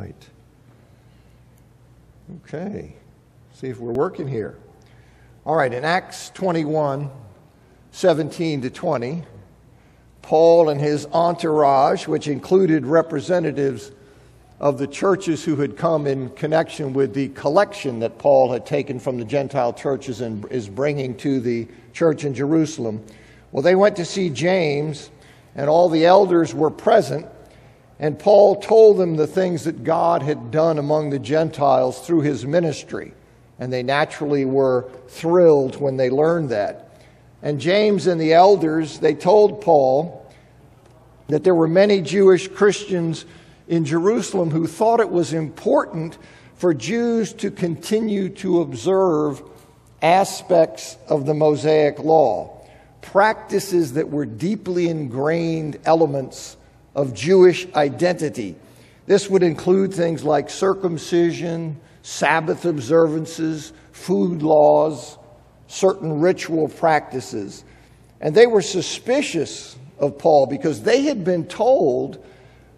right. Okay. See if we're working here. All right, in Acts 21, 17 to 20, Paul and his entourage, which included representatives of the churches who had come in connection with the collection that Paul had taken from the Gentile churches and is bringing to the church in Jerusalem. Well, they went to see James, and all the elders were present, and Paul told them the things that God had done among the Gentiles through his ministry. And they naturally were thrilled when they learned that. And James and the elders, they told Paul that there were many Jewish Christians in Jerusalem who thought it was important for Jews to continue to observe aspects of the Mosaic law, practices that were deeply ingrained elements of Jewish identity. This would include things like circumcision, Sabbath observances, food laws, certain ritual practices. And they were suspicious of Paul because they had been told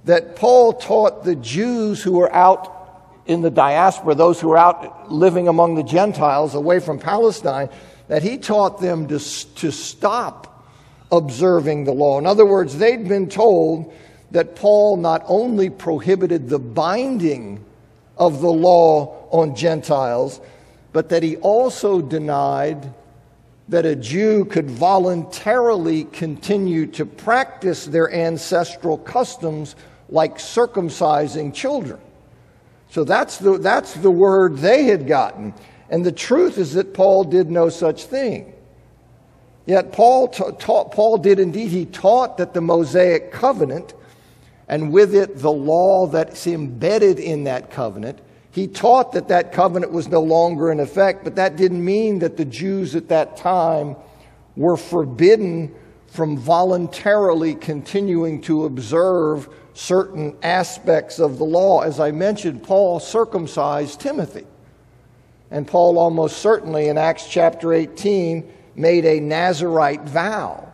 that Paul taught the Jews who were out in the diaspora, those who were out living among the Gentiles away from Palestine, that he taught them to stop observing the law. In other words, they'd been told that Paul not only prohibited the binding of the law on Gentiles, but that he also denied that a Jew could voluntarily continue to practice their ancestral customs like circumcising children. So that's the word they had gotten. And the truth is that Paul did no such thing. Yet Paul did indeed. He taught that the Mosaic covenant, and with it the law that's embedded in that covenant, he taught that that covenant was no longer in effect, but that didn't mean that the Jews at that time were forbidden from voluntarily continuing to observe certain aspects of the law. As I mentioned, Paul circumcised Timothy. And Paul almost certainly in Acts chapter 18 made a Nazirite vow.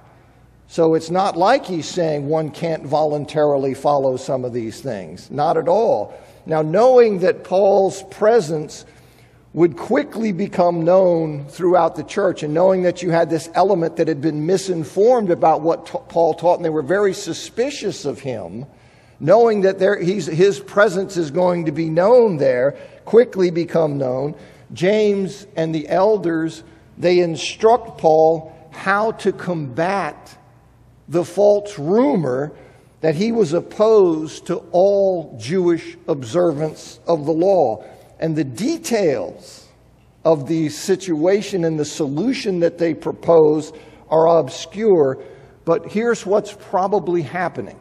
So it's not like he's saying one can't voluntarily follow some of these things. Not at all. Now, knowing that Paul's presence would quickly become known throughout the church, and knowing that you had this element that had been misinformed about what Paul taught, and they were very suspicious of him, knowing that his presence is going to be known there, quickly become known, James and the elders, they instruct Paul how to combat the false rumor that he was opposed to all Jewish observance of the law. And the details of the situation and the solution that they propose are obscure, but here's what's probably happening.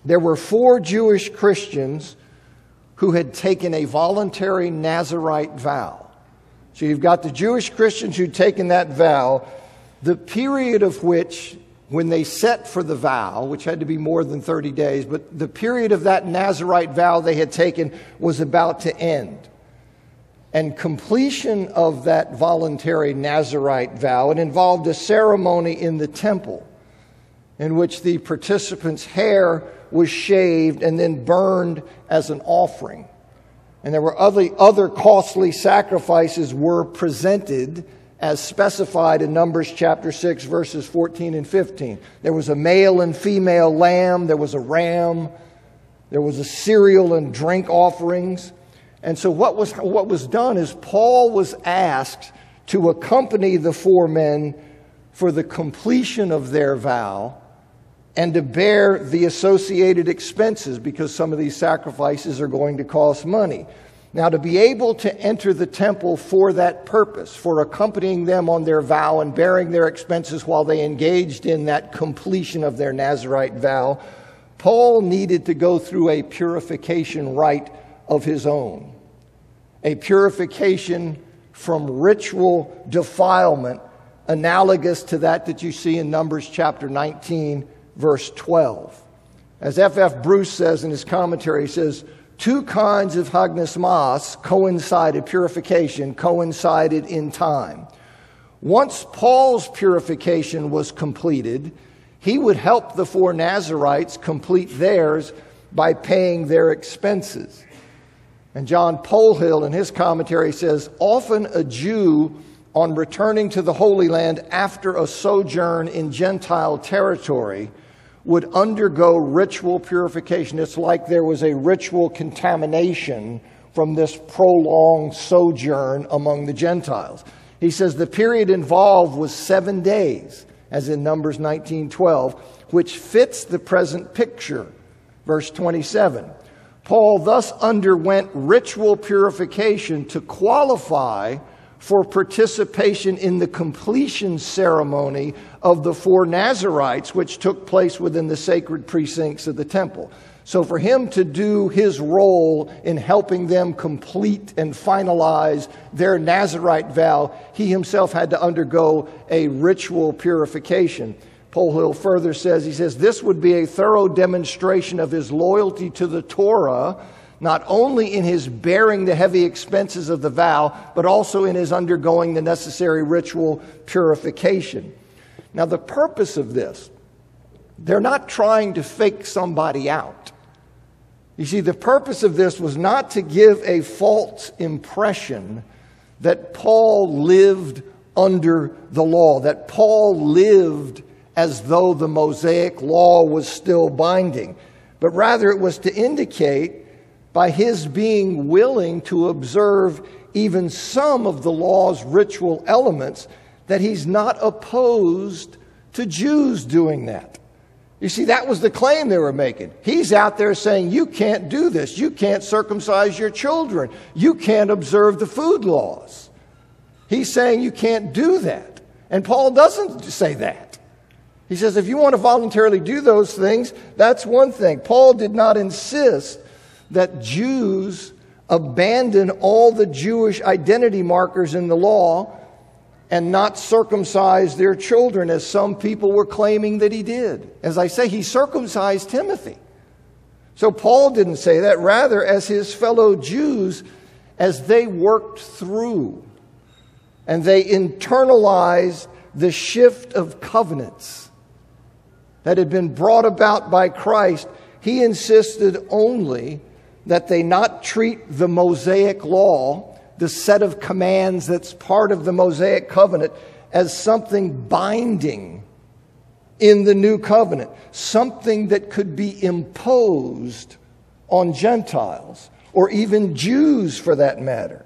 There were 4 Jewish Christians who had taken a voluntary Nazirite vow. So you've got the Jewish Christians who'd taken that vow, the period of which, when they set for the vow, which had to be more than 30 days, but the period of that Nazirite vow they had taken was about to end. And completion of that voluntary Nazirite vow, it involved a ceremony in the temple in which the participants' hair was shaved and then burned as an offering. And there were other costly sacrifices were presented as specified in Numbers chapter 6, verses 14 and 15. There was a male and female lamb, there was a ram, there was a cereal and drink offerings. And so what was done is Paul was asked to accompany the 4 men for the completion of their vow and to bear the associated expenses, because some of these sacrifices are going to cost money. Now, to be able to enter the temple for that purpose, for accompanying them on their vow and bearing their expenses while they engaged in that completion of their Nazirite vow, Paul needed to go through a purification rite of his own. A purification from ritual defilement, analogous to that you see in Numbers chapter 19, verse 12. As F.F. Bruce says in his commentary, he says, 2 kinds of hagnismas purification coincided in time. Once Paul's purification was completed, he would help the 4 Nazirites complete theirs by paying their expenses. And John Polhill in his commentary says, often a Jew on returning to the Holy Land after a sojourn in Gentile territory would undergo ritual purification. It's like there was a ritual contamination from this prolonged sojourn among the Gentiles. He says the period involved was 7 days, as in Numbers 19:12, which fits the present picture. Verse 27. Paul thus underwent ritual purification to qualify for participation in the completion ceremony of the 4 Nazirites, which took place within the sacred precincts of the temple. So for him to do his role in helping them complete and finalize their Nazirite vow, he himself had to undergo a ritual purification. Polhill further says, he says, this would be a thorough demonstration of his loyalty to the Torah, not only in his bearing the heavy expenses of the vow, but also in his undergoing the necessary ritual purification. Now, the purpose of this, they're not trying to fake somebody out. You see, the purpose of this was not to give a false impression that Paul lived under the law, that Paul lived as though the Mosaic law was still binding, but rather it was to indicate by his being willing to observe even some of the law's ritual elements that he's not opposed to Jews doing that. You see, that was the claim they were making. He's out there saying, you can't do this. You can't circumcise your children. You can't observe the food laws. He's saying you can't do that. And Paul doesn't say that. He says, if you want to voluntarily do those things, that's one thing. Paul did not insist that Jews abandon all the Jewish identity markers in the law and not circumcise their children, as some people were claiming that he did. As I say, he circumcised Timothy. So Paul didn't say that. Rather, as his fellow Jews, as they worked through and they internalized the shift of covenants that had been brought about by Christ, he insisted only that they not treat the Mosaic law, the set of commands that's part of the Mosaic covenant, as something binding in the new covenant, something that could be imposed on Gentiles, or even Jews for that matter.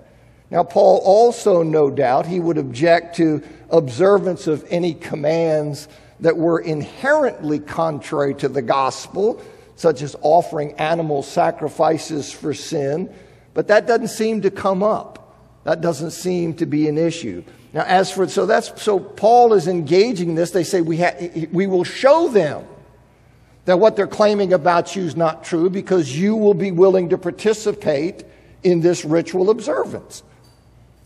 Now, Paul also, no doubt, he would object to observance of any commands that were inherently contrary to the gospel, such as offering animal sacrifices for sin. But that doesn't seem to come up. That doesn't seem to be an issue. Now, so Paul is engaging in this. They say we will show them that what they're claiming about you is not true, because you will be willing to participate in this ritual observance.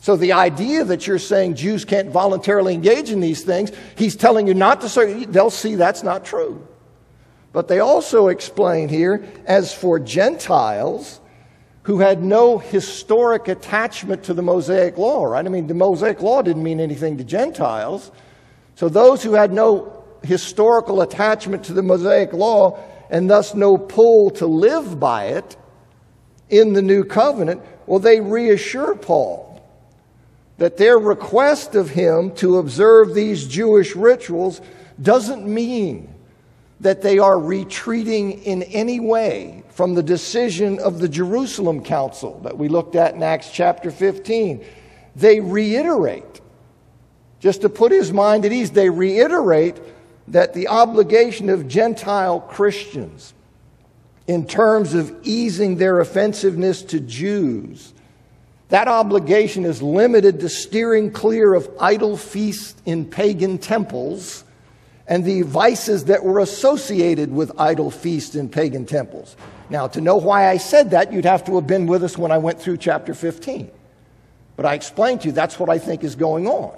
So the idea that you're saying Jews can't voluntarily engage in these things, he's telling you not to. They'll see that's not true. But they also explain here, as for Gentiles who had no historic attachment to the Mosaic law, right? I mean, the Mosaic law didn't mean anything to Gentiles. So those who had no historical attachment to the Mosaic law and thus no pull to live by it in the new covenant, well, they reassure Paul that their request of him to observe these Jewish rituals doesn't mean that they are retreating in any way from the decision of the Jerusalem Council that we looked at in Acts chapter 15. They reiterate, just to put his mind at ease, they reiterate that the obligation of Gentile Christians in terms of easing their offensiveness to Jews, that obligation is limited to steering clear of idol feasts in pagan temples and the vices that were associated with idol feasts in pagan temples. Now, to know why I said that, you'd have to have been with us when I went through chapter 15. But I explained to you that's what I think is going on.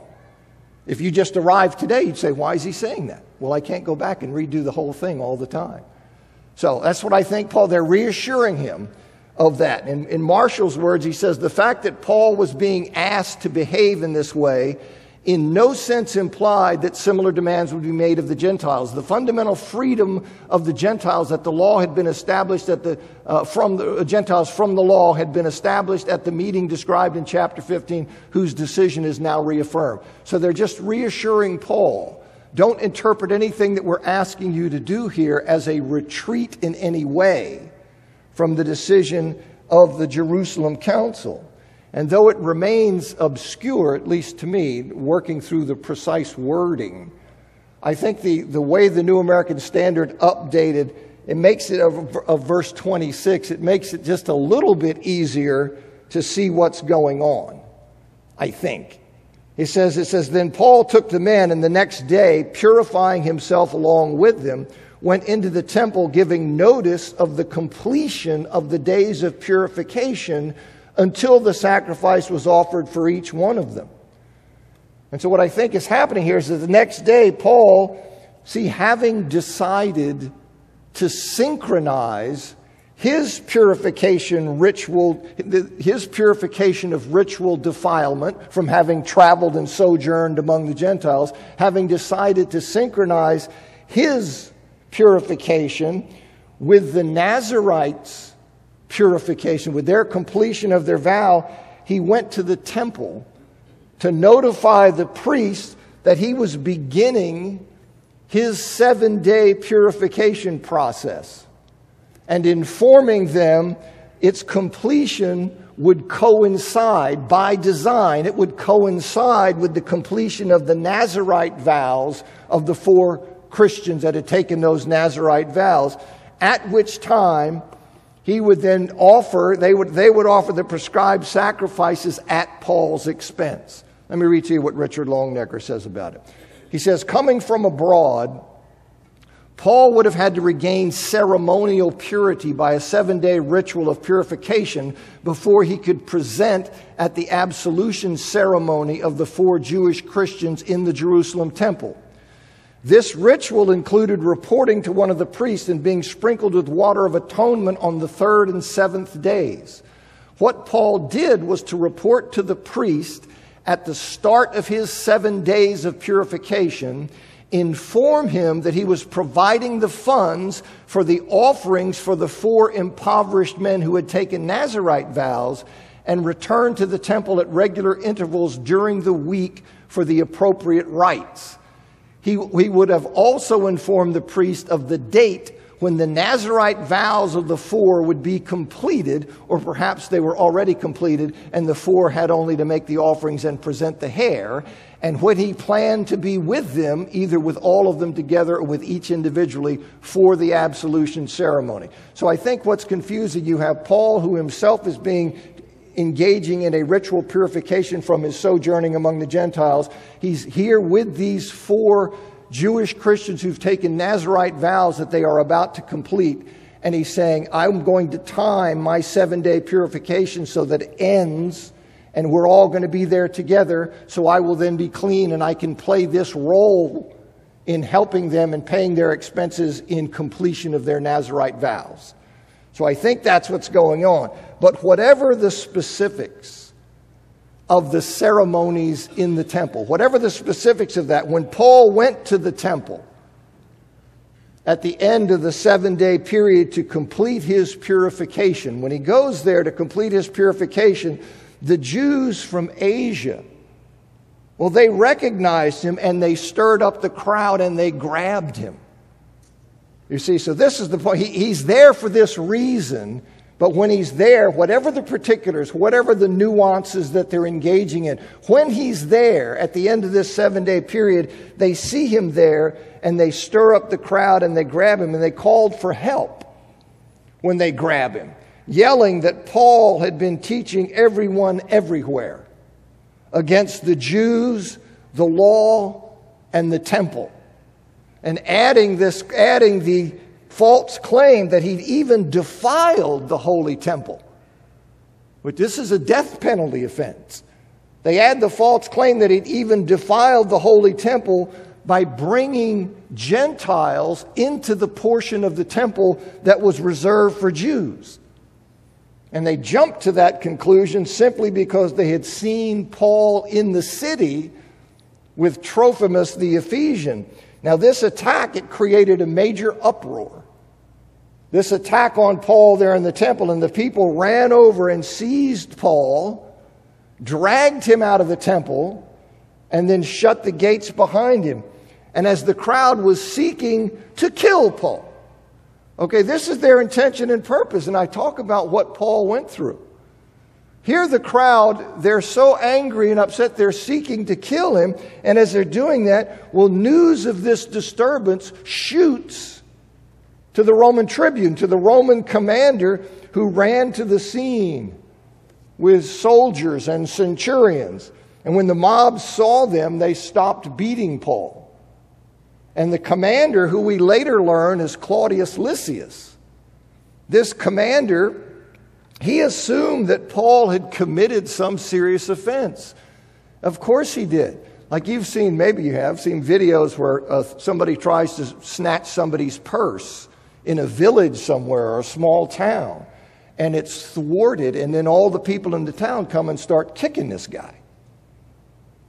If you just arrived today, you'd say, why is he saying that? Well, I can't go back and redo the whole thing all the time. So that's what I think, Paul, they're reassuring him of that. In Marshall's words, he says, the fact that Paul was being asked to behave in this way in no sense implied that similar demands would be made of the Gentiles. The fundamental freedom of the Gentiles that the law had been established from the law had been established at the meeting described in chapter 15, whose decision is now reaffirmed. So they're just reassuring Paul, don't interpret anything that we're asking you to do here as a retreat in any way from the decision of the Jerusalem Council. And though it remains obscure, at least to me, working through the precise wording, I think the way the New American Standard updated, it makes it of verse 26, it makes it just a little bit easier to see what's going on, I think. It says, then Paul took the men, and the next day, purifying himself along with them, went into the temple, giving notice of the completion of the days of purification until the sacrifice was offered for each one of them. And so what I think is happening here is that the next day, Paul, having decided to synchronize his purification ritual, his purification of ritual defilement from having traveled and sojourned among the Gentiles, having decided to synchronize his purification with the Nazarites' purification, with their completion of their vow, he went to the temple to notify the priest that he was beginning his 7-day purification process, and informing them its completion would coincide, by design, it would coincide with the completion of the Nazarite vows of the 4 Christians that had taken those Nazarite vows, at which time he would then offer, they would offer the prescribed sacrifices at Paul's expense. Let me read to you what Richard Longnecker says about it. He says, coming from abroad, Paul would have had to regain ceremonial purity by a 7-day ritual of purification before he could present at the absolution ceremony of the 4 Jewish Christians in the Jerusalem temple. This ritual included reporting to one of the priests and being sprinkled with water of atonement on the 3rd and 7th days. What Paul did was to report to the priest at the start of his 7 days of purification, inform him that he was providing the funds for the offerings for the 4 impoverished men who had taken Nazarite vows, and return to the temple at regular intervals during the week for the appropriate rites. He would have also informed the priest of the date when the Nazarite vows of the 4 would be completed, or perhaps they were already completed and the 4 had only to make the offerings and present the hair, and when he planned to be with them, either with all of them together or with each individually, for the absolution ceremony. So I think what's confusing, you have Paul, who himself is engaging in a ritual purification from his sojourning among the Gentiles. He's here with these 4 Jewish Christians who've taken Nazarite vows that they are about to complete. And he's saying, I'm going to time my 7-day purification so that it ends and we're all going to be there together. So I will then be clean and I can play this role in helping them and paying their expenses in completion of their Nazarite vows. So I think that's what's going on. But whatever the specifics of the ceremonies in the temple, whatever the specifics of that, when Paul went to the temple at the end of the 7-day period to complete his purification, when he goes there to complete his purification, the Jews from Asia, well, they recognized him and they stirred up the crowd and they grabbed him. You see, so this is the point. He's there for this reason, but when he's there, whatever the particulars, whatever the nuances that they're engaging in, when he's there at the end of this 7-day period, they see him there and they stir up the crowd and they grab him, and they called for help when they grab him, yelling that Paul had been teaching everyone everywhere against the Jews, the law, and the temple. And adding the false claim that he'd even defiled the holy temple. But this is a death penalty offense. They add the false claim that he'd even defiled the holy temple by bringing Gentiles into the portion of the temple that was reserved for Jews. And they jumped to that conclusion simply because they had seen Paul in the city with Trophimus the Ephesian. Now this attack, it created a major uproar. This attack on Paul there in the temple, and the people ran over and seized Paul, dragged him out of the temple, and then shut the gates behind him. And as the crowd was seeking to kill Paul. Okay, this is their intention and purpose, and I talk about what Paul went through. Here the crowd, they're so angry and upset, they're seeking to kill him. And as they're doing that, well, news of this disturbance shoots to the Roman tribune, to the Roman commander who ran to the scene with soldiers and centurions. And when the mob saw them, they stopped beating Paul. And the commander, who we later learn is Claudius Lysius, this commander, he assumed that Paul had committed some serious offense. Of course he did. Like you've seen, maybe you have seen videos where somebody tries to snatch somebody's purse in a village somewhere or a small town. And it's thwarted, and then all the people in the town come and start kicking this guy.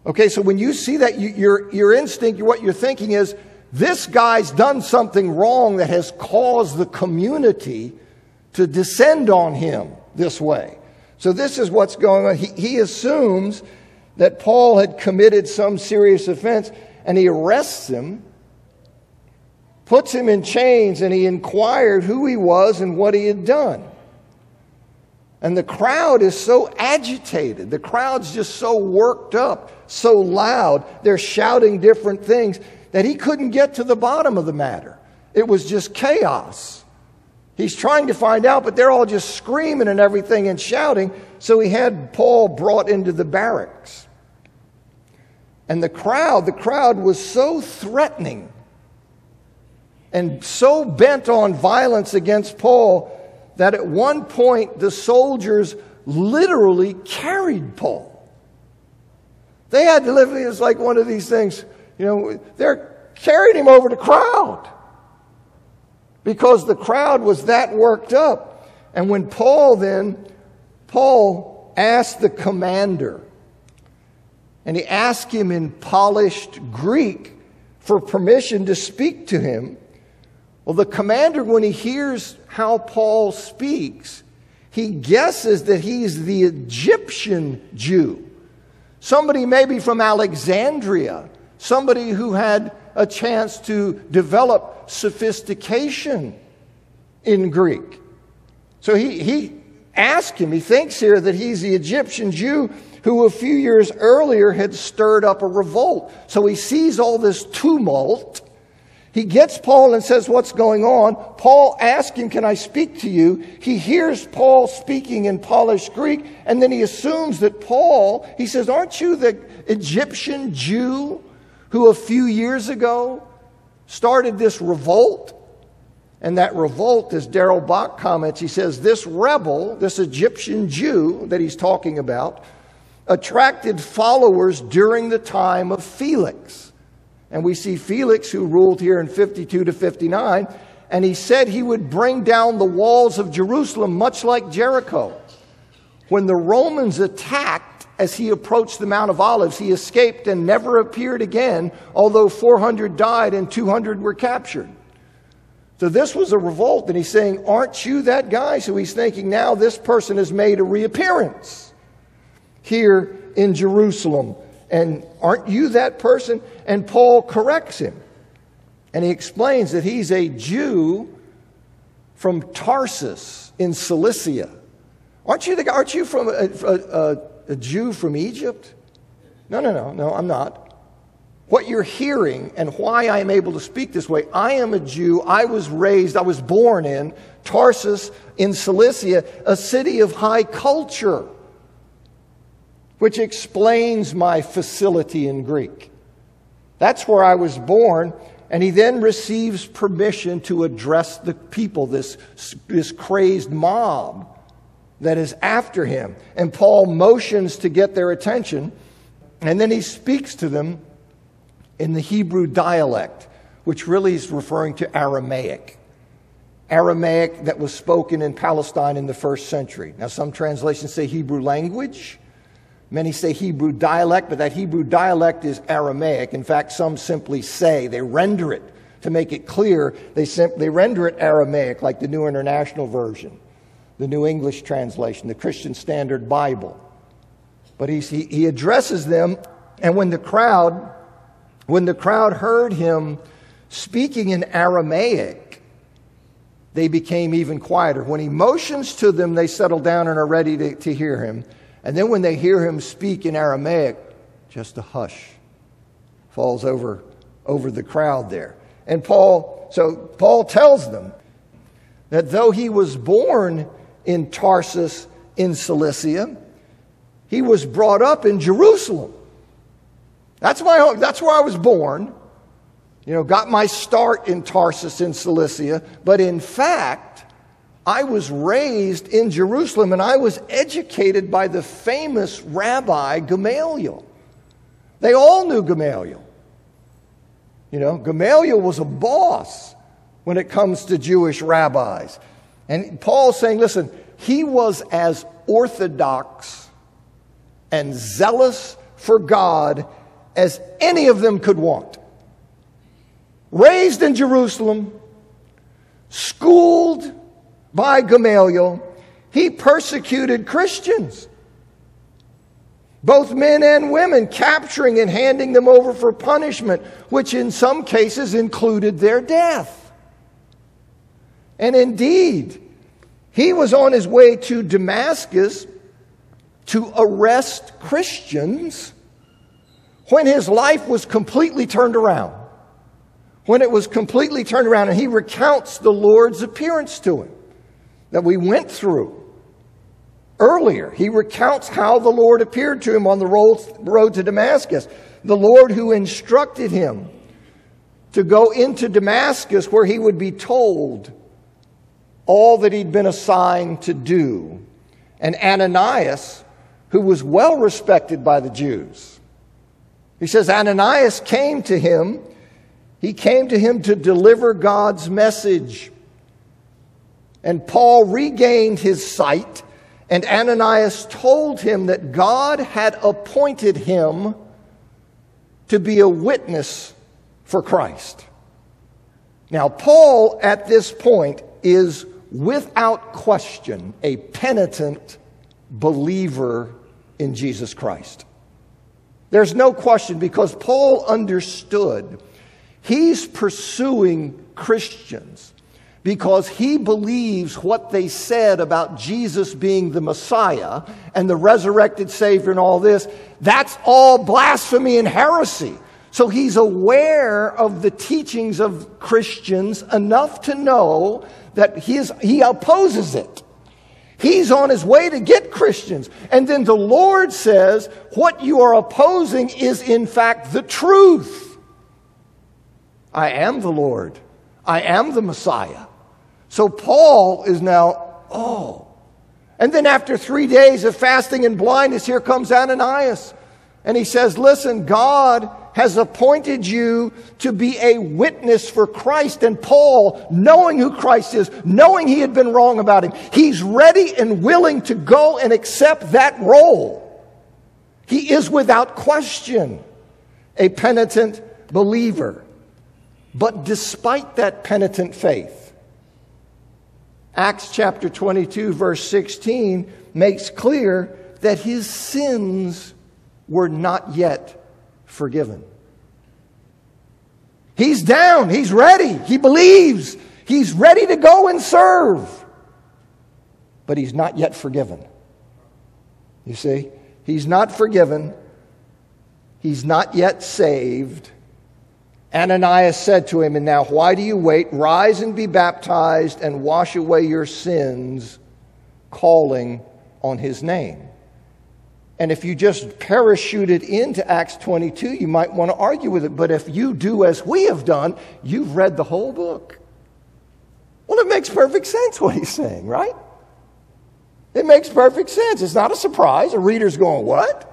Okay, so when you see that, your instinct, what you're thinking is, this guy's done something wrong that has caused the community to descend on him this way. So this is what's going on. He assumes that Paul had committed some serious offense, and he arrests him, puts him in chains, and he inquired who he was and what he had done. And the crowd is so agitated. The crowd's just so worked up, so loud. They're shouting different things that he couldn't get to the bottom of the matter. It was just chaos. He's trying to find out, but they're all just screaming and everything and shouting. So he had Paul brought into the barracks. And the crowd was so threatening and so bent on violence against Paul that at one point the soldiers literally carried Paul. They had to live, it's like one of these things, they're carrying him over the crowd because the crowd was that worked up. And when Paul asked the commander, and he asked him in polished Greek for permission to speak to him. Well, the commander, when he hears how Paul speaks, he guesses that he's the Egyptian Jew. Somebody maybe from Alexandria. Somebody who had a chance to develop sophistication in Greek. So he asked him, he thinks here that he's the Egyptian Jew who a few years earlier had stirred up a revolt. So he sees all this tumult. He gets Paul and says, what's going on? Paul asks him, can I speak to you? He hears Paul speaking in polished Greek, and then he assumes that Paul, he says, aren't you the Egyptian Jew who a few years ago started this revolt? And that revolt, as Darrell Bach comments, he says, this rebel, this Egyptian Jew that he's talking about, attracted followers during the time of Felix. And we see Felix, who ruled here in 52 to 59, and he said he would bring down the walls of Jerusalem, much like Jericho. When the Romans attacked, as he approached the Mount of Olives, he escaped and never appeared again, although 400 died and 200 were captured. So this was a revolt, and he's saying, aren't you that guy? So he's thinking, now this person has made a reappearance here in Jerusalem. And aren't you that person? And Paul corrects him. And he explains that he's a Jew from Tarsus in Cilicia. Aren't you from a Jew from Egypt? No, I'm not. What you're hearing and why I am able to speak this way, I am a Jew. I was born in Tarsus in Cilicia, a city of high culture, which explains my facility in Greek. That's where I was born. And he then receives permission to address the people, this crazed mob that is after him. And Paul motions to get their attention. And then he speaks to them in the Hebrew dialect, which really is referring to Aramaic. Aramaic that was spoken in Palestine in the first century. Now, some translations say Hebrew language. Many say Hebrew dialect, but that Hebrew dialect is Aramaic. In fact, some simply say, they render it to make it clear, they render it Aramaic, like the New International Version, the New English Translation, the Christian Standard Bible. But he addresses them, and when the crowd heard him speaking in Aramaic, they became even quieter. When he motions to them, they settle down and are ready to hear him. And then when they hear him speak in Aramaic, just a hush falls over the crowd there. And Paul tells them that though he was born in Tarsus in Cilicia, he was brought up in Jerusalem. That's where I was born. Got my start in Tarsus in Cilicia. But in fact, I was raised in Jerusalem, and I was educated by the famous Rabbi Gamaliel. They all knew Gamaliel. Gamaliel was a boss when it comes to Jewish rabbis. And Paul's saying, listen, he was as orthodox and zealous for God as any of them could want. Raised in Jerusalem, schooled by Gamaliel, he persecuted Christians, both men and women, capturing and handing them over for punishment, which in some cases included their death. And indeed, he was on his way to Damascus to arrest Christians when his life was completely turned around. When it was completely turned around, and he recounts the Lord's appearance to him that we went through earlier. He recounts how the Lord appeared to him on the road to Damascus. The Lord who instructed him to go into Damascus, where he would be told all that he'd been assigned to do. And Ananias, who was well respected by the Jews. He says Ananias came to him. He came to him to deliver God's message. And Paul regained his sight, and Ananias told him that God had appointed him to be a witness for Christ. Now, Paul, at this point, is without question a penitent believer in Jesus Christ. There's no question, because Paul understood he's pursuing Christians because he believes what they said about Jesus being the Messiah and the resurrected Savior and all this, that's all blasphemy and heresy. So he's aware of the teachings of Christians enough to know that he opposes it. He's on his way to get Christians. And then the Lord says, what you are opposing is in fact the truth. I am the Lord. I am the Messiah. So Paul is now, And then after 3 days of fasting and blindness, here comes Ananias. And he says, listen, God has appointed you to be a witness for Christ. And Paul, knowing who Christ is, knowing he had been wrong about him, he's ready and willing to go and accept that role. He is without question a penitent believer. But despite that penitent faith, Acts chapter 22, verse 16 makes clear that his sins were not yet forgiven. He's down. He's ready. He believes. He's ready to go and serve. But he's not yet forgiven. You see? He's not forgiven. He's not yet saved. Ananias said to him, and now why do you wait? Rise and be baptized and wash away your sins, calling on his name. And if you just parachuted into Acts 22, you might want to argue with it. But if you do as we have done, you've read the whole book. Well, it makes perfect sense what he's saying, right? It makes perfect sense. It's not a surprise. A reader's going, what?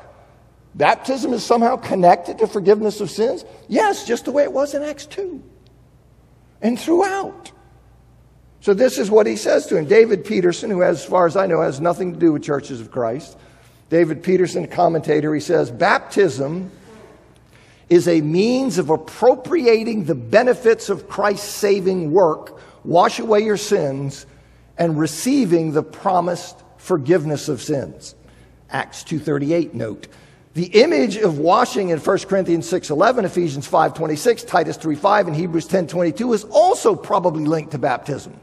Baptism is somehow connected to forgiveness of sins? Yes, just the way it was in Acts 2. And throughout. So this is what he says to him. David Peterson, who, as far as I know, has nothing to do with Churches of Christ, David Peterson, commentator, he says, baptism is a means of appropriating the benefits of Christ's saving work, wash away your sins, and receiving the promised forgiveness of sins. Acts 2:38 note. The image of washing in 1 Corinthians 6:11, Ephesians 5:26, Titus 3:5, and Hebrews 10:22 is also probably linked to baptism.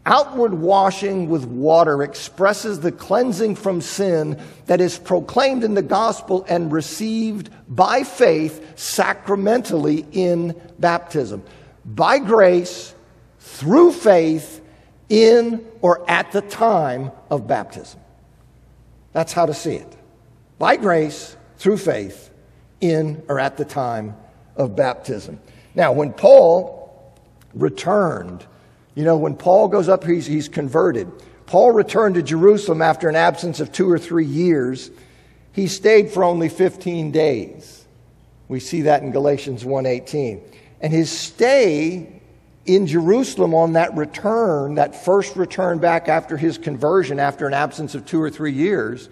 Outward washing with water expresses the cleansing from sin that is proclaimed in the gospel and received by faith sacramentally in baptism. By grace, through faith, in or at the time of baptism. That's how to see it. By grace, through faith, in or at the time of baptism. Now, when Paul returned, when Paul goes up, he's converted. Paul returned to Jerusalem after an absence of 2 or 3 years. He stayed for only 15 days. We see that in Galatians 1:18. And his stay in Jerusalem on that return, that first return back after his conversion, after an absence of 2 or 3 years,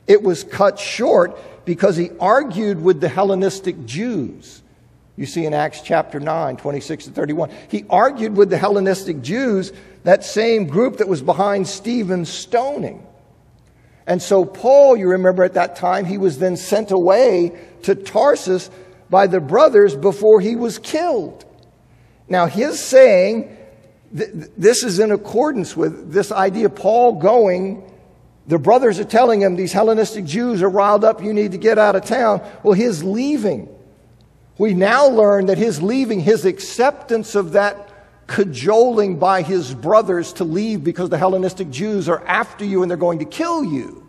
it was cut short because he argued with the Hellenistic Jews. You see in Acts chapter 9, 26 to 31. He argued with the Hellenistic Jews, that same group that was behind Stephen's stoning. And so Paul, you remember at that time, he was then sent away to Tarsus by the brothers before he was killed. Now his saying, this is in accordance with this idea of Paul going. The brothers are telling him, these Hellenistic Jews are riled up, you need to get out of town. Well, his leaving. We now learn that his leaving, his acceptance of that cajoling by his brothers to leave because the Hellenistic Jews are after you and they're going to kill you.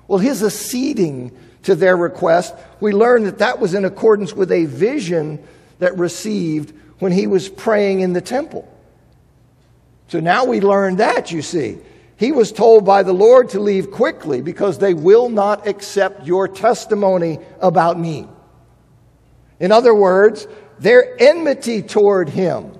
Well, his acceding to their request, we learn that that was in accordance with a vision that received when he was praying in the temple. So now we learn that, you see. He was told by the Lord to leave quickly because they will not accept your testimony about me. In other words, their enmity toward him.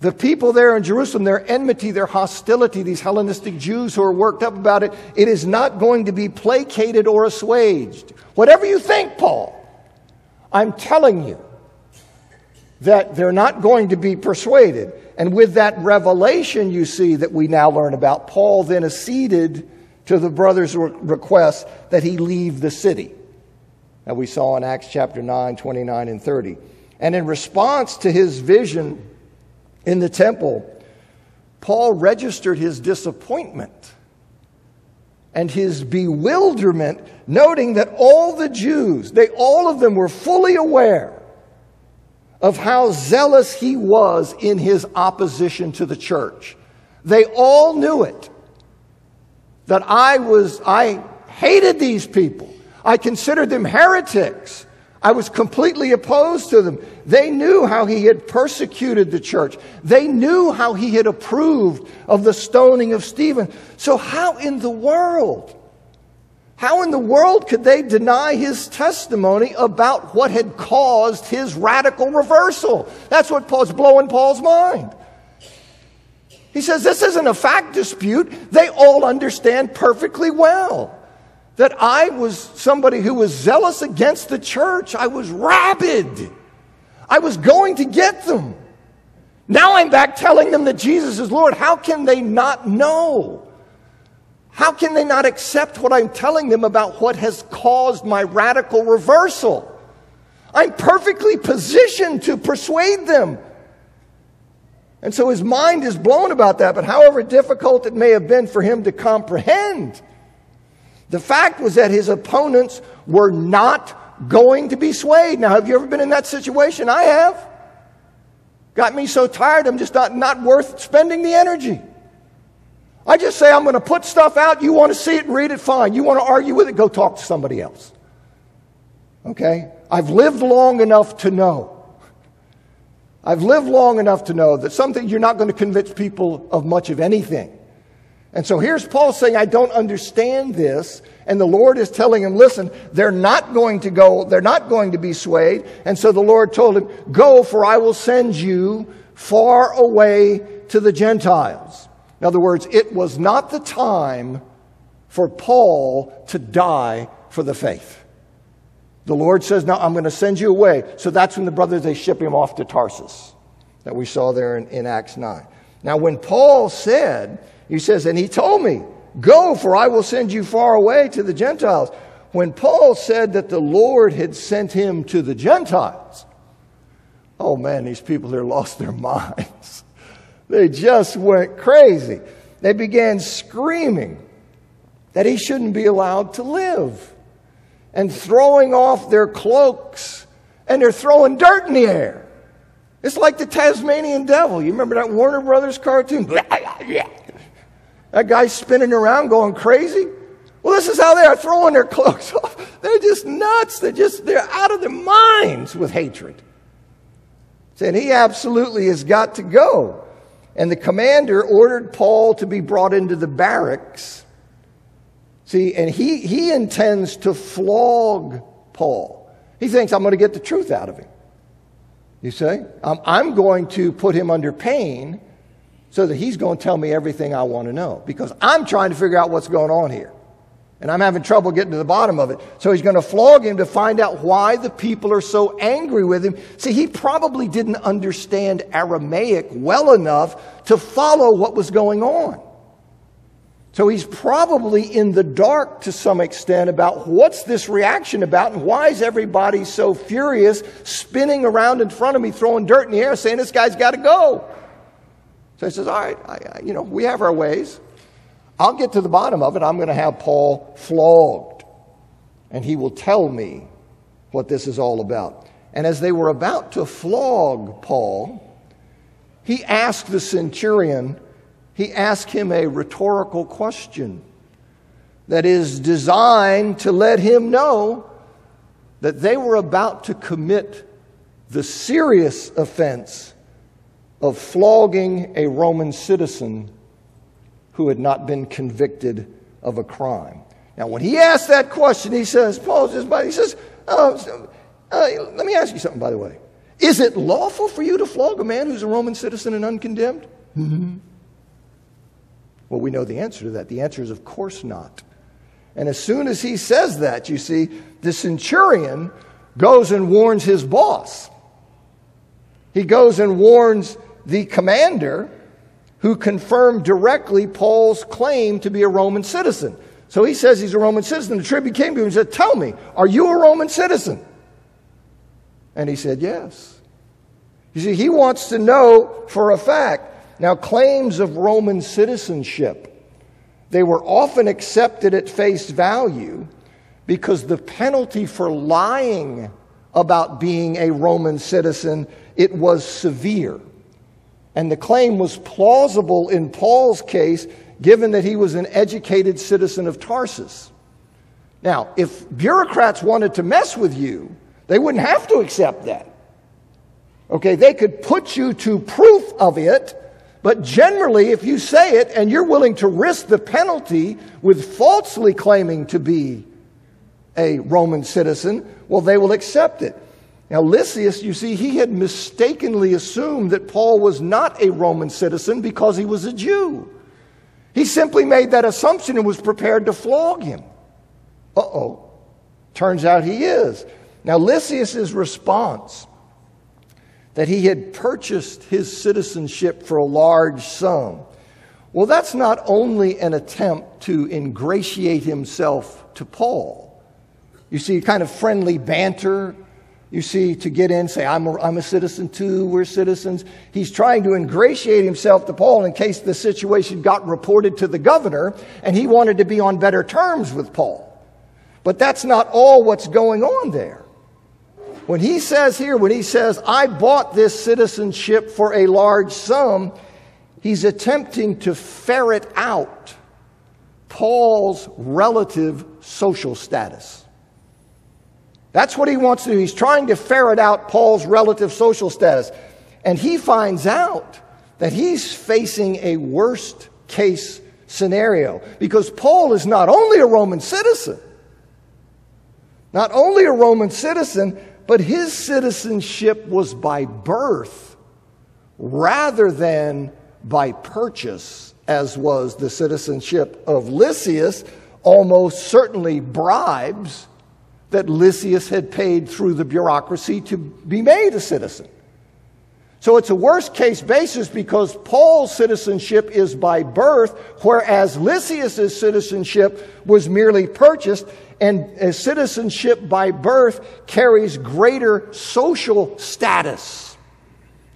The people there in Jerusalem, their enmity, their hostility, these Hellenistic Jews who are worked up about it, it is not going to be placated or assuaged. Whatever you think, Paul, I'm telling you that they're not going to be persuaded. And with that revelation, you see, that we now learn about, Paul then acceded to the brothers' request that he leave the city. That we saw in Acts chapter 9, 29 and 30. And in response to his vision in the temple, Paul registered his disappointment and his bewilderment, noting that all the Jews, all of them were fully aware of how zealous he was in his opposition to the church. They all knew it. That I hated these people. I considered them heretics. I was completely opposed to them. They knew how he had persecuted the church. They knew how he had approved of the stoning of Stephen. So how in the world could they deny his testimony about what had caused his radical reversal? That's what Paul's blowing Paul's mind. He says this isn't a fact dispute. They all understand perfectly well that I was somebody who was zealous against the church. I was rabid. I was going to get them. Now I'm back telling them that Jesus is Lord. How can they not know? How can they not accept what I'm telling them about what has caused my radical reversal? I'm perfectly positioned to persuade them. And so his mind is blown about that. But however difficult it may have been for him to comprehend, the fact was that his opponents were not going to be swayed. Now, have you ever been in that situation? I have. Got me so tired, I'm just not worth spending the energy. I just say, I'm going to put stuff out. You want to see it and read it, fine. You want to argue with it, go talk to somebody else. Okay? I've lived long enough to know. I've lived long enough to know that something you're not going to convince people of much of anything. And so here's Paul saying, I don't understand this. And the Lord is telling him, listen, they're not going to go. They're not going to be swayed. And so the Lord told him, go, for I will send you far away to the Gentiles. In other words, it was not the time for Paul to die for the faith. The Lord says, no, I'm going to send you away. So that's when the brothers, they ship him off to Tarsus that we saw there in Acts 9. Now, when Paul said, he says, and he told me, go, for I will send you far away to the Gentiles. When Paul said that the Lord had sent him to the Gentiles, oh man, these people here lost their minds. They just went crazy. They began screaming that he shouldn't be allowed to live, and throwing off their cloaks, and they're throwing dirt in the air. It's like the Tasmanian devil. You remember that Warner Brothers cartoon? That guy's spinning around going crazy. Well, this is how they are throwing their cloaks off. They're just nuts. They're out of their minds with hatred. And he absolutely has got to go. And the commander ordered Paul to be brought into the barracks. See, and he intends to flog Paul. He thinks, I'm going to get the truth out of him. You see? I'm going to put him under pain so that he's going to tell me everything I want to know. Because I'm trying to figure out what's going on here. And I'm having trouble getting to the bottom of it. So he's going to flog him to find out why the people are so angry with him. See, he probably didn't understand Aramaic well enough to follow what was going on. So he's probably in the dark to some extent about what's this reaction about and why is everybody so furious, spinning around in front of me, throwing dirt in the air, saying this guy's got to go. So he says, all right, we have our ways. I'll get to the bottom of it. I'm going to have Paul flogged, and he will tell me what this is all about. And as they were about to flog Paul, he asked the centurion, he asked him a rhetorical question that is designed to let him know that they were about to commit the serious offense of flogging a Roman citizen who had not been convicted of a crime. Now, when he asked that question, he says, Paul says, let me ask you something, by the way. Is it lawful for you to flog a man who's a Roman citizen and uncondemned? Mm-hmm. Well, we know the answer to that. The answer is, of course not. And as soon as he says that, you see, the centurion goes and warns his boss. He goes and warns the commander, who confirmed directly Paul's claim to be a Roman citizen. So he says he's a Roman citizen. The tribune came to him and said, tell me, are you a Roman citizen? And he said, yes. You see, he wants to know for a fact. Now, claims of Roman citizenship, they were often accepted at face value because the penalty for lying about being a Roman citizen, it was severe. And the claim was plausible in Paul's case, given that he was an educated citizen of Tarsus. Now, if bureaucrats wanted to mess with you, they wouldn't have to accept that. Okay, they could put you to proof of it, but generally, if you say it and you're willing to risk the penalty with falsely claiming to be a Roman citizen, well, they will accept it. Now, Lysius, you see, he had mistakenly assumed that Paul was not a Roman citizen because he was a Jew. He simply made that assumption and was prepared to flog him. Uh-oh. Turns out he is. Now, Lysius' response that he had purchased his citizenship for a large sum, well, that's not only an attempt to ingratiate himself to Paul. You see, kind of friendly banter. You see, to get in, say, I'm a citizen too, we're citizens. He's trying to ingratiate himself to Paul in case the situation got reported to the governor and he wanted to be on better terms with Paul. But that's not all what's going on there. When he says, I bought this citizenship for a large sum, he's attempting to ferret out Paul's relative social status. That's what he wants to do. He's trying to ferret out Paul's relative social status. And he finds out that he's facing a worst case scenario because Paul is not only a Roman citizen, but his citizenship was by birth rather than by purchase, as was the citizenship of Lysias, almost certainly bribes that Lysias had paid through the bureaucracy to be made a citizen. So it's a worst-case basis because Paul's citizenship is by birth, whereas Lysias' citizenship was merely purchased, and a citizenship by birth carries greater social status.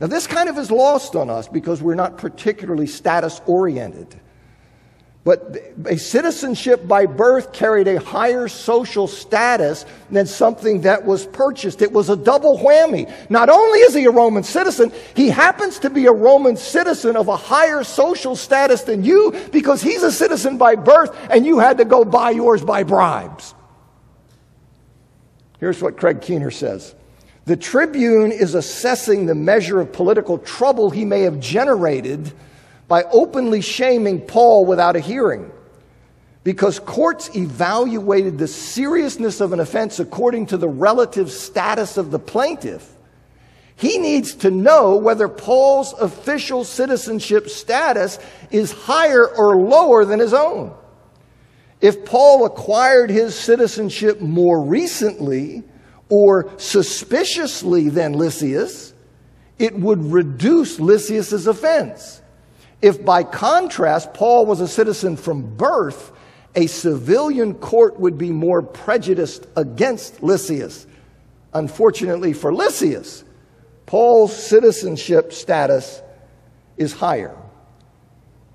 Now, this kind of is lost on us because we're not particularly status-oriented. But a citizenship by birth carried a higher social status than something that was purchased. It was a double whammy. Not only is he a Roman citizen, he happens to be a Roman citizen of a higher social status than you because he's a citizen by birth and you had to go buy yours by bribes. Here's what Craig Keener says. The Tribune is assessing the measure of political trouble he may have generated by openly shaming Paul without a hearing, because courts evaluated the seriousness of an offense according to the relative status of the plaintiff. He needs to know whether Paul's official citizenship status is higher or lower than his own. If Paul acquired his citizenship more recently or suspiciously than Lysias, it would reduce Lysias' offense. If, by contrast, Paul was a citizen from birth, a civilian court would be more prejudiced against Lysias. Unfortunately for Lysias, Paul's citizenship status is higher.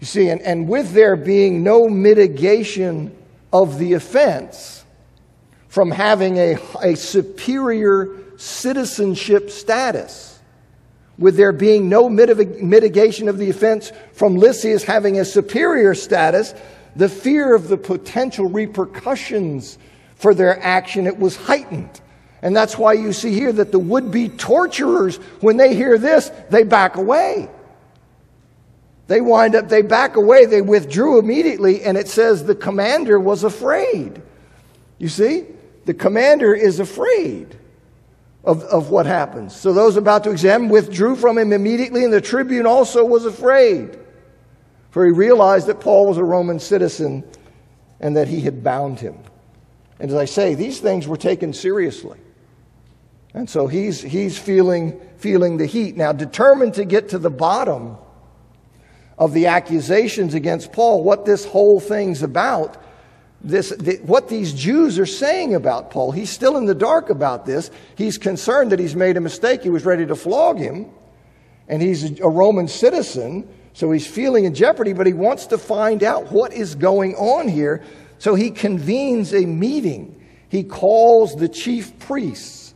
You see, and with there being no mitigation of the offense from having a superior citizenship status, with there being no mitigation of the offense from Lysias having a superior status, the fear of the potential repercussions for their action, it was heightened. And that's why you see here that the would-be torturers, when they hear this, they back away. They back away, they withdrew immediately, and it says the commander was afraid. You see? The commander is afraid of what happens. So those about to examine withdrew from him immediately, and the tribune also was afraid, for he realized that Paul was a Roman citizen and that he had bound him. And as I say, these things were taken seriously. And so he's feeling the heat. Now, determined to get to the bottom of the accusations against Paul, what this whole thing's about, what these Jews are saying about Paul. He's still in the dark about this. He's concerned that he's made a mistake. He was ready to flog him. And he's a Roman citizen, so he's feeling in jeopardy, but he wants to find out what is going on here. So he convenes a meeting. He calls the chief priests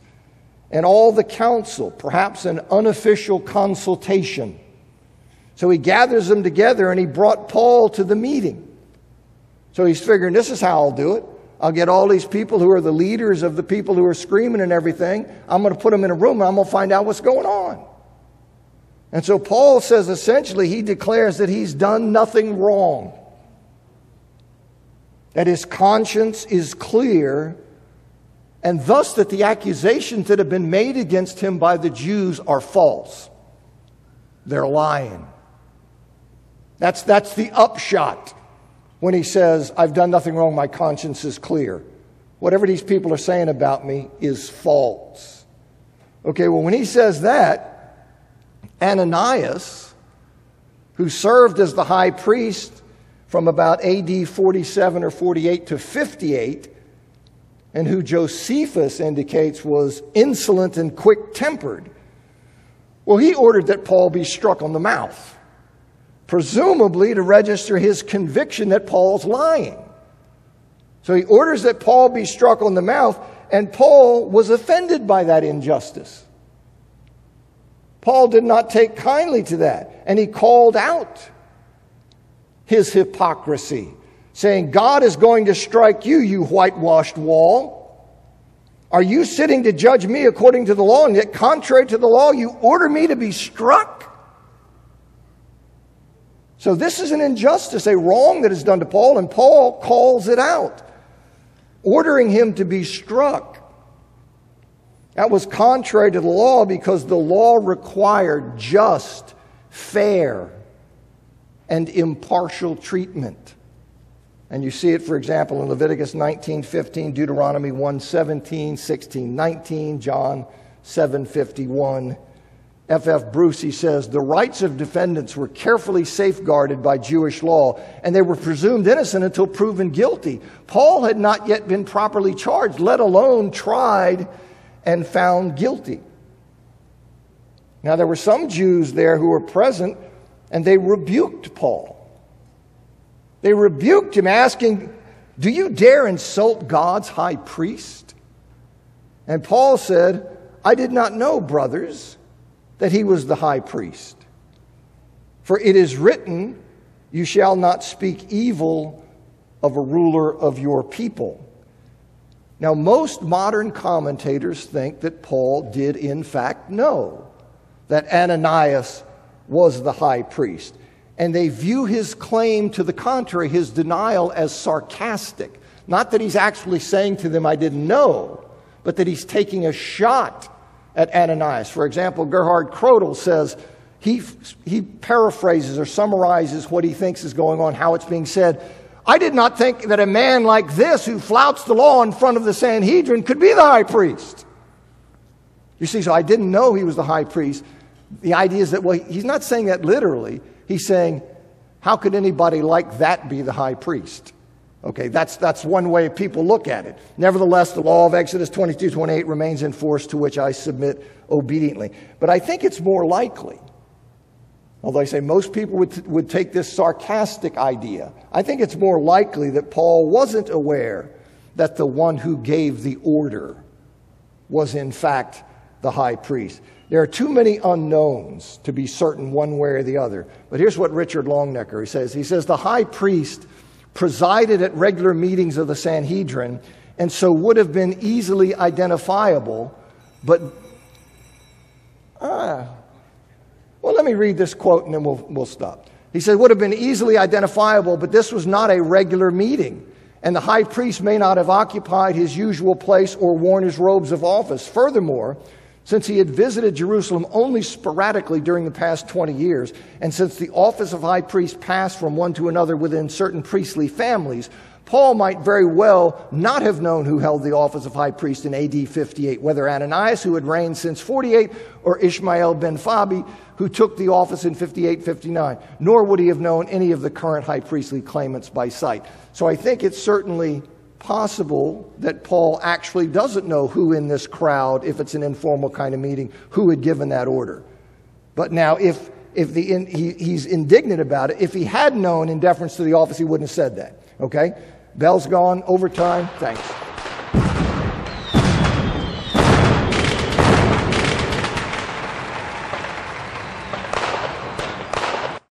and all the council, perhaps an unofficial consultation. So he gathers them together and he brought Paul to the meeting. So he's figuring, this is how I'll do it. I'll get all these people who are the leaders of the people who are screaming and everything. I'm going to put them in a room and I'm going to find out what's going on. And so Paul says, essentially, he declares that he's done nothing wrong. That his conscience is clear, and thus that the accusations that have been made against him by the Jews are false. They're lying. That's the upshot. When he says, I've done nothing wrong, my conscience is clear. Whatever these people are saying about me is false. Okay, well, when he says that, Ananias, who served as the high priest from about AD 47 or 48 to 58, and who Josephus indicates was insolent and quick-tempered, well, he ordered that Paul be struck on the mouth, presumably to register his conviction that Paul's lying. So he orders that Paul be struck on the mouth, and Paul was offended by that injustice. Paul did not take kindly to that, and he called out his hypocrisy, saying, God is going to strike you, you whitewashed wall. Are you sitting to judge me according to the law, and yet contrary to the law, you order me to be struck? So this is an injustice, a wrong that is done to Paul, and Paul calls it out, ordering him to be struck. That was contrary to the law because the law required just, fair, and impartial treatment. And you see it, for example, in Leviticus 19:15, Deuteronomy 1:17, 16:19, John 7:51. F.F. Bruce, he says, the rights of defendants were carefully safeguarded by Jewish law, and they were presumed innocent until proven guilty. Paul had not yet been properly charged, let alone tried and found guilty. Now, there were some Jews there who were present, and they rebuked Paul. They rebuked him, asking, do you dare insult God's high priest? And Paul said, I did not know, brothers, that he was the high priest. For it is written, you shall not speak evil of a ruler of your people. Now, most modern commentators think that Paul did in fact know that Ananias was the high priest. And they view his claim to the contrary, his denial, as sarcastic. Not that he's actually saying to them, I didn't know, but that he's taking a shot at Ananias. For example, Gerhard Krodel says, he paraphrases or summarizes what he thinks is going on, how it's being said. I did not think that a man like this, who flouts the law in front of the Sanhedrin, could be the high priest. You see, so I didn't know he was the high priest. The idea is that, well, he's not saying that literally. He's saying, how could anybody like that be the high priest? Okay, that's one way people look at it. Nevertheless, the law of Exodus 22:28 remains in force, to which I submit obediently. But I think it's more likely, although I say most people would take this sarcastic idea, I think it's more likely that Paul wasn't aware that the one who gave the order was in fact the high priest. There are too many unknowns to be certain one way or the other. But here's what Richard Longnecker says. He says, the high priest presided at regular meetings of the Sanhedrin and so would have been easily identifiable, but... well, let me read this quote and then we'll stop. He said, would have been easily identifiable, but this was not a regular meeting, and the high priest may not have occupied his usual place or worn his robes of office. Furthermore, since he had visited Jerusalem only sporadically during the past 20 years, and since the office of high priest passed from one to another within certain priestly families, Paul might very well not have known who held the office of high priest in AD 58, whether Ananias, who had reigned since 48, or Ishmael ben Fabi, who took the office in 58-59. Nor would he have known any of the current high priestly claimants by sight. So I think it's certainly possible that Paul actually doesn't know who in this crowd, if it's an informal kind of meeting, who had given that order. But now, if he's indignant about it, if he had known in deference to the office, he wouldn't have said that. Okay? Bell's gone. Overtime. Thanks.